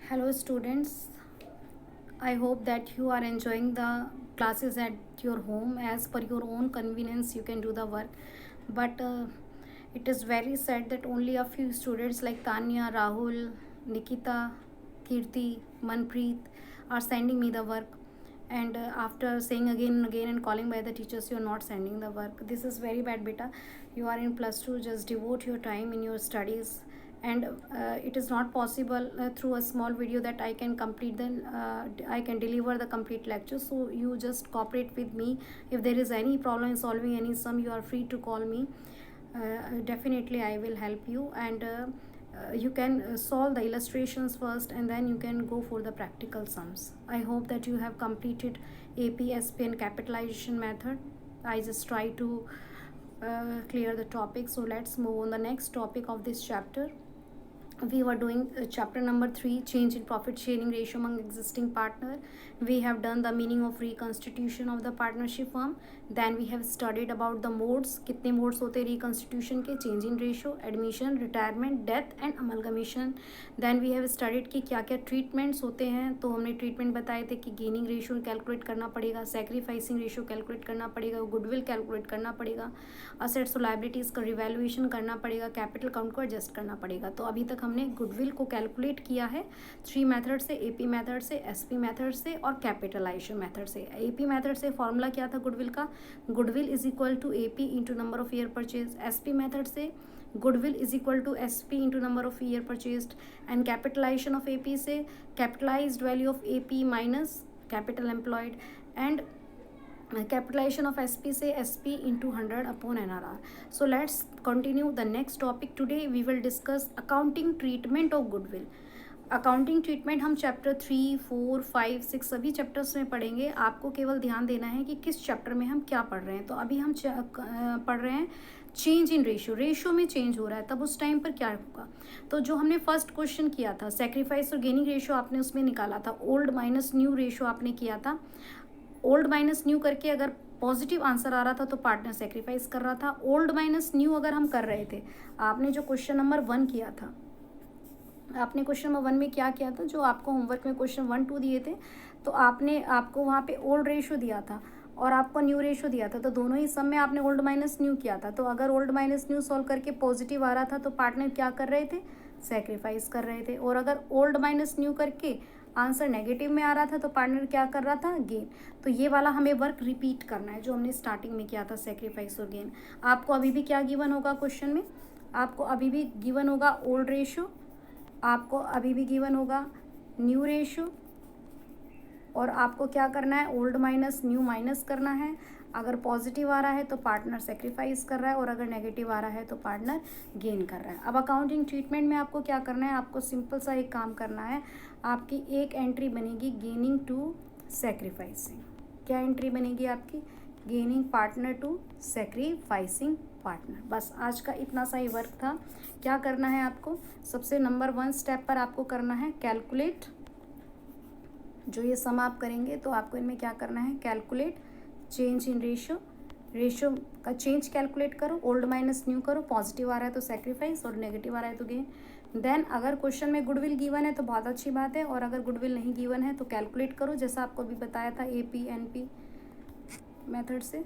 Hello, students. I hope that you are enjoying the classes at your home as per your own convenience. You can do the work, but it is very sad that only a few students like Tanya, Rahul, Nikita, Kirti, Manpreet are sending me the work. And after saying again and again and calling by the teachers, you are not sending the work. This is very bad, beta. You are in plus 2. Just devote your time in your studies, and it is not possible through a small video that I can complete I can deliver the complete lecture. So you just cooperate with me. If there is any problem in solving any sum, you are free to call me. Definitely I will help you, and you can solve the illustrations first, and then you can go for the practical sums. I hope that you have completed AP, SP and capitalization method. I just try to clear the topic. So let's move on the next topic of this chapter. We were doing chapter number 3, change in profit sharing ratio among existing partner. We have done the meaning of reconstitution of the partnership firm. Then we have studied about the modes, कितने modes होते हैं reconstitution के, change in ratio, admission, retirement, death and amalgamation. Then we have studied कि क्या क्या treatments होते हैं. तो हमने treatment बताए थे कि gaining ratio calculate करना पड़ेगा, sacrificing ratio calculate करना पड़ेगा, goodwill calculate करना पड़ेगा, assets और liabilities का revaluation करना पड़ेगा, capital count को adjust करना पड़ेगा. तो अभी तक हमने गुडविल को कैलकुलेट किया है 3 मेथड से, एपी मेथड से, एसपी मेथड से और कैपिटलाइजेशन मेथड से. एपी मेथड से फॉर्मूला क्या था गुडविल का? Goodwill is equal to AP into number of year purchase. SP method से goodwill is equal to SP into number of year purchased. And capitalisation of AP से capitalised value of AP minus capital employed. And capitalization of SP say SP into 100 upon NRR. So let's continue the next topic. Today we will discuss accounting treatment of goodwill. Accounting treatment हम chapter 3, 4, 5, 6 सभी chapters में पढ़ेंगे. आपको केवल ध्यान देना है कि किस चैप्टर में हम क्या पढ़ रहे हैं. तो अभी हम पढ़ रहे हैं चेंज इन रेशियो. रेशियो में चेंज हो रहा है, तब उस टाइम पर क्या होगा. तो जो हमने फर्स्ट क्वेश्चन किया था सेक्रीफाइस और गेनिंग रेशियो आपने उसमें निकाला था. ओल्ड माइनस न्यू रेशियो आपने किया था. ओल्ड माइनस न्यू करके अगर पॉजिटिव आंसर आ रहा था तो पार्टनर सेक्रीफाइस कर रहा था. ओल्ड माइनस न्यू अगर हम कर रहे थे, आपने जो क्वेश्चन नंबर 1 किया था, आपने क्वेश्चन नंबर 1 में क्या किया था, जो आपको होमवर्क में क्वेश्चन 1, 2 दिए थे, तो आपको वहाँ पे ओल्ड रेशियो दिया था और आपको न्यू रेशियो दिया था. तो दोनों ही सम में आपने ओल्ड माइनस न्यू किया था. तो अगर ओल्ड माइनस न्यू सॉल्व करके पॉजिटिव आ रहा था तो पार्टनर क्या कर रहे थे? सेक्रीफाइस कर रहे थे. और अगर ओल्ड माइनस न्यू करके आंसर नेगेटिव में आ रहा था तो पार्टनर क्या कर रहा था? गेन. तो ये वाला हमें वर्क रिपीट करना है जो हमने स्टार्टिंग में किया था, सेक्रीफाइस और गेन. आपको अभी भी क्या गिवन होगा क्वेश्चन में? आपको अभी भी गिवन होगा ओल्ड रेशियो, आपको अभी भी गिवन होगा न्यू रेशियो, और आपको क्या करना है? ओल्ड माइनस न्यू माइनस करना है. अगर पॉजिटिव आ रहा है तो पार्टनर सेक्रीफाइस कर रहा है, और अगर नेगेटिव आ रहा है तो पार्टनर गेन कर रहा है. अब अकाउंटिंग ट्रीटमेंट में आपको क्या करना है? आपको सिंपल सा एक काम करना है. आपकी एक एंट्री बनेगी गेनिंग टू सेक्रीफाइसिंग. क्या एंट्री बनेगी आपकी? Gaining partner to sacrificing partner. बस आज का इतना सा ही वर्क था. क्या करना है आपको? सबसे नंबर 1 स्टेप पर आपको करना है कैलकुलेट. जो ये सम आप करेंगे तो आपको इनमें क्या करना है? Calculate change in ratio. Ratio का चेंज कैलकुलेट करो, ओल्ड माइनस न्यू करो, पॉजिटिव आ रहा है तो सेक्रीफाइस और नेगेटिव आ रहा है तो गेन. देन अगर क्वेश्चन में गुडविल गिवन है तो बहुत अच्छी बात है, और अगर गुडविल नहीं गिवन है तो कैलकुलेट करो जैसा आपको अभी बताया था एपी एनपी मेथड से.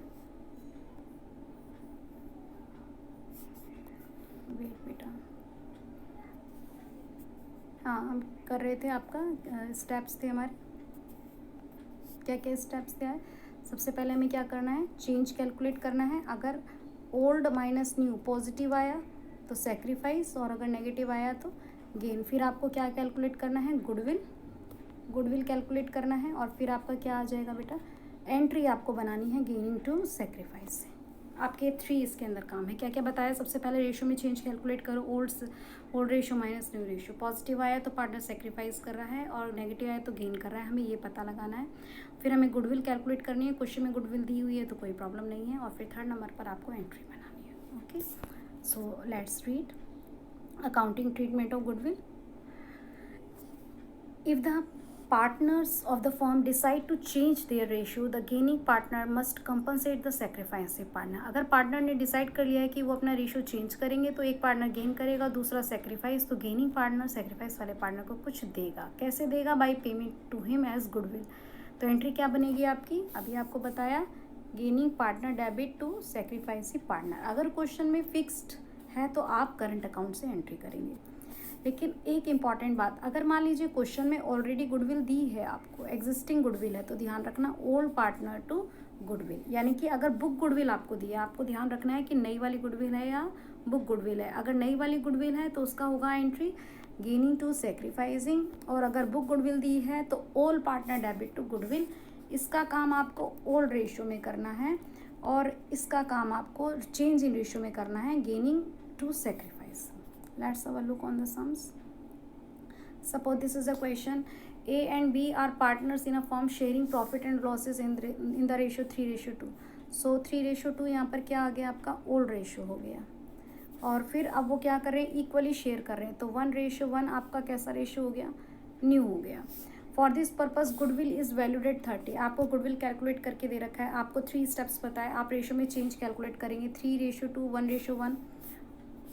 वेट बेटा, हाँ हम कर रहे थे, आपका स्टेप्स थे हमारे. क्या क्या स्टेप्स थे? सबसे पहले हमें क्या करना है? चेंज कैलकुलेट करना है. अगर ओल्ड माइनस न्यू पॉजिटिव आया तो सेक्रीफाइस, और अगर नेगेटिव आया तो गेन. फिर आपको क्या कैलकुलेट करना है? गुडविल कैलकुलेट करना है. और फिर आपका क्या आ जाएगा बेटा? एंट्री आपको बनानी है गेनिंग टू सेक्रीफाइस से. आपके 3 इसके अंदर काम है. क्या क्या बताया? सबसे पहले रेशियो में चेंज कैलकुलेट करो. Old ratio minus new ratio. Positive आया तो पार्टनर सेक्रीफाइस कर रहा है, और नेगेटिव आया तो गेन कर रहा है. हमें ये पता लगाना है. फिर हमें गुडविल कैलकुलेट करनी है. क्वेश्चन में गुडविल दी हुई है तो कोई प्रॉब्लम नहीं है. और फिर 3rd नंबर पर आपको एंट्री बनानी है. Okay, so let's read accounting treatment of goodwill. If the partners of the firm decide to change their ratio, the gaining partner must compensate the sacrificing partner. अगर partner ने decide कर लिया है कि वो अपना रेशियो चेंज करेंगे तो एक पार्टनर गेन करेगा, दूसरा सेक्रीफाइस, तो गेनिंग पार्टनर सेक्रीफाइस वाले पार्टनर को कुछ देगा. कैसे देगा? By payment to him as goodwill. तो एंट्री क्या बनेगी आपकी? अभी आपको बताया, gaining partner debit to sacrificing partner. अगर क्वेश्चन में फिक्स्ड है तो आप करंट अकाउंट से एंट्री करेंगे. लेकिन एक इम्पॉर्टेंट बात, अगर मान लीजिए क्वेश्चन में ऑलरेडी गुडविल दी है आपको, एग्जिस्टिंग गुडविल है, तो ध्यान रखना ओल्ड पार्टनर टू गुडविल. यानी कि अगर बुक गुडविल आपको दिया, आपको ध्यान रखना है कि नई वाली गुडविल है या बुक गुडविल है. अगर नई वाली गुडविल है तो उसका होगा एंट्री गेनिंग टू सेक्रीफाइसिंग, और अगर बुक गुडविल दी है तो old partner debit to goodwill. इसका काम आपको ओल्ड रेशियो में करना है और इसका काम आपको चेंज इन रेशियो में करना है, gaining to sacrifice. Let's have a look on the sums. Suppose this is a question. A and B are partners in a firm sharing profit and losses in the ratio 3:2. So 3:2 यहाँ पर क्या आ गया आपका? Old ratio हो गया. और फिर अब वो क्या कर रहे हैं? इक्वली शेयर कर रहे हैं. तो 1:1 आपका कैसा रेशियो हो गया? न्यू हो गया. For this purpose goodwill is valued at 30. आपको गुडविल कैलकुलेट करके दे रखा है. आपको 3 स्टेप्स बताए. आप रेशियो में चेंज कैलकुलेट करेंगे. 3:2, 1:1.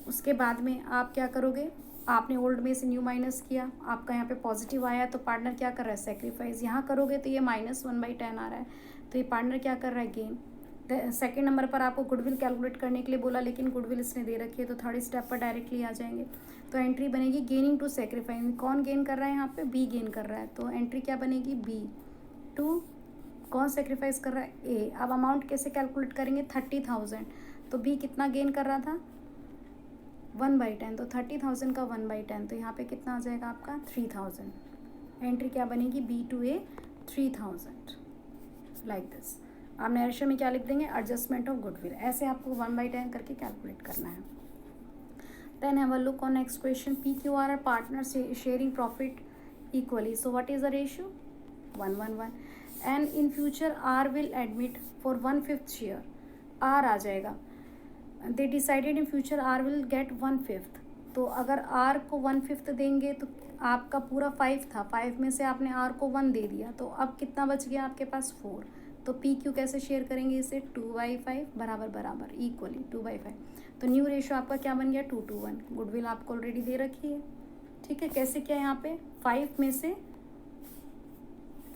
उसके बाद में आप क्या करोगे? आपने ओल्ड में से न्यू माइनस किया, आपका यहाँ पे पॉजिटिव आया तो पार्टनर क्या कर रहा है? सेक्रीफाइस. यहाँ करोगे तो ये -1/10 आ रहा है, तो ये पार्टनर क्या कर रहा है? गेन. सेकेंड नंबर पर आपको गुडविल कैलकुलेट करने के लिए बोला, लेकिन गुडविल इसने दे रखी है, तो थर्ड स्टेप पर डायरेक्टली आ जाएंगे. तो एंट्री बनेगी गेनिंग टू सेक्रीफाइस. कौन गेन कर रहा है यहाँ पे? बी गेन कर रहा है. तो एंट्री क्या बनेगी? B to. कौन सेक्रीफाइस कर रहा है? ए. अब अमाउंट कैसे कैलकुलेट करेंगे? 30,000. तो बी कितना गेन कर रहा था? 1/10. तो 30,000 का 1/10, तो यहाँ पे कितना आ जाएगा आपका? 3,000. एंट्री क्या बनेगी? B to A 3,000. Like this. आप नरेशन में क्या लिख देंगे? Adjustment of goodwill. ऐसे आपको 1/10 करके कैलकुलेट करना है. Then have a look on next question. PQR R partner sharing profit equally. So what is the ratio? 1:1. And in future R will admit for 1/5 share. R आ जाएगा. They decided in future R will get 1/5. तो अगर are को 1/5 देंगे तो आपका पूरा 5 था, 5 में से आपने आर को 1 दे दिया, तो अब कितना बच गया आपके पास? 4. तो पी क्यू कैसे शेयर करेंगे इसे? 2/5 बराबर बराबर इक्वली 2/5. तो न्यू रेशियो आपका क्या बन गया? 2:1. गुडविल आपको ऑलरेडी दे रखी है. ठीक है. कैसे किया यहाँ पे? 5 में से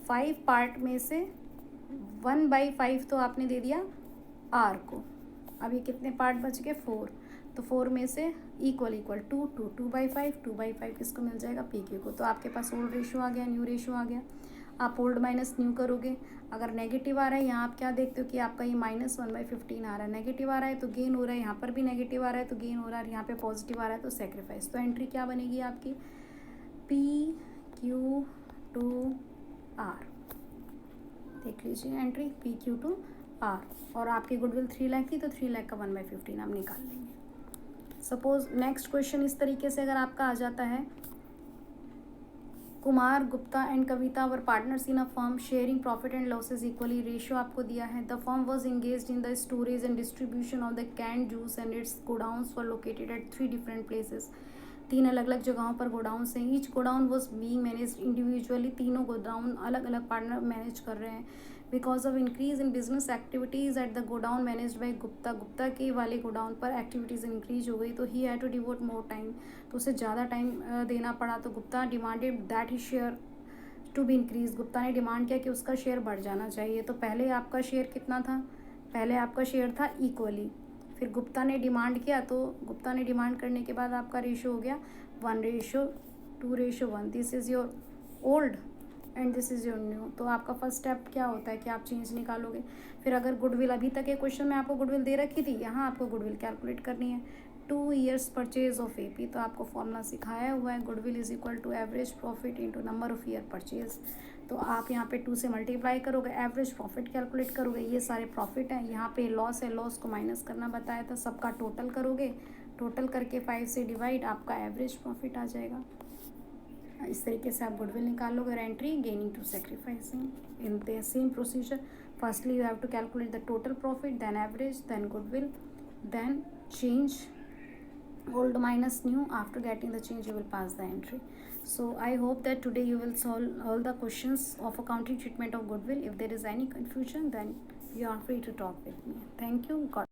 5 पार्ट में से 1/5 तो आपने दे दिया आर को. अब ये कितने पार्ट बच गए? 4. तो 4 में से इक्वल 2/5. 2/5 किसको मिल जाएगा? पी क्यू को. तो आपके पास ओल्ड रेशियो आ गया, न्यू रेशियो आ गया. आप ओल्ड माइनस न्यू करोगे. अगर नेगेटिव आ रहा है, यहाँ आप क्या देखते हो कि आपका ये -1/15 आ रहा है. नेगेटिव आ रहा है तो गेन हो रहा है, यहाँ पर भी नेगेटिव आ रहा है तो गेन हो रहा है, यहाँ पे पॉजिटिव आ रहा है तो सेक्रीफाइस. तो एंट्री क्या बनेगी आपकी? PQ2R. देख लीजिए एंट्री PQ2R. और आपकी गुडविल 3 लाख थी तो 3 लाख का 1/15 आप निकाल लेंगे. सपोज नेक्स्ट क्वेश्चन इस तरीके से अगर आपका आ जाता है, Kumar Gupta and Kavita were partners in a firm sharing profit and losses equally. Ratio आपको दिया है. The firm was engaged in the storage and distribution of the canned juice and its godowns were located at 3 different places. 3 अलग अलग जगहों पर godowns हैं. Each godown was being managed individually. तीनों godown अलग अलग पार्टनर मैनेज कर रहे हैं. Because of increase in business activities at the godown managed by Gupta. Gupta के वाले गोडाउन पर एक्टिविटीज़ इंक्रीज हो गई तो he had to devote more time. तो उसे ज़्यादा टाइम देना पड़ा. तो Gupta demanded that he share to be increase. Gupta ने डिमांड किया कि उसका शेयर बढ़ जाना चाहिए. तो पहले आपका शेयर कितना था? पहले आपका शेयर था इक्वली. फिर गुप्ता ने डिमांड किया, तो गुप्ता ने डिमांड करने के बाद आपका रेशियो हो गया 1:2:1. This is your old and this is your new. तो आपका फर्स्ट स्टेप क्या होता है कि आप चेंज निकालोगे. फिर अगर गुडविल अभी तक के क्वेश्चन में आपको गुडविल दे रखी थी, यहाँ आपको गुडविल कैलकुलेट करनी है. 2 years परचेज ऑफ AP. तो आपको फॉर्मूला सिखाया हुआ है. Goodwill is equal to average profit into number of year purchase. तो आप यहाँ पे 2 से मल्टीप्लाई करोगे, एवरेज प्रॉफिट कैलकुलेट करोगे. ये सारे प्रॉफिट हैं. यहाँ पे लॉस है, लॉस को माइनस करना बताया था. सबका टोटल करोगे, टोटल करके 5 से डिवाइड, आपका एवरेज प्रॉफिट आ जाएगा. इस तरीके से आप गुडविल निकाल लोगे. Entry gaining to sacrificing in the same procedure. Firstly you have to calculate the total profit, then average, then goodwill, then change old minus new. After getting the change, you will pass the entry. So I hope that today you will solve all the questions of accounting treatment of goodwill. If there is any confusion, then you are free to talk with me. Thank you. God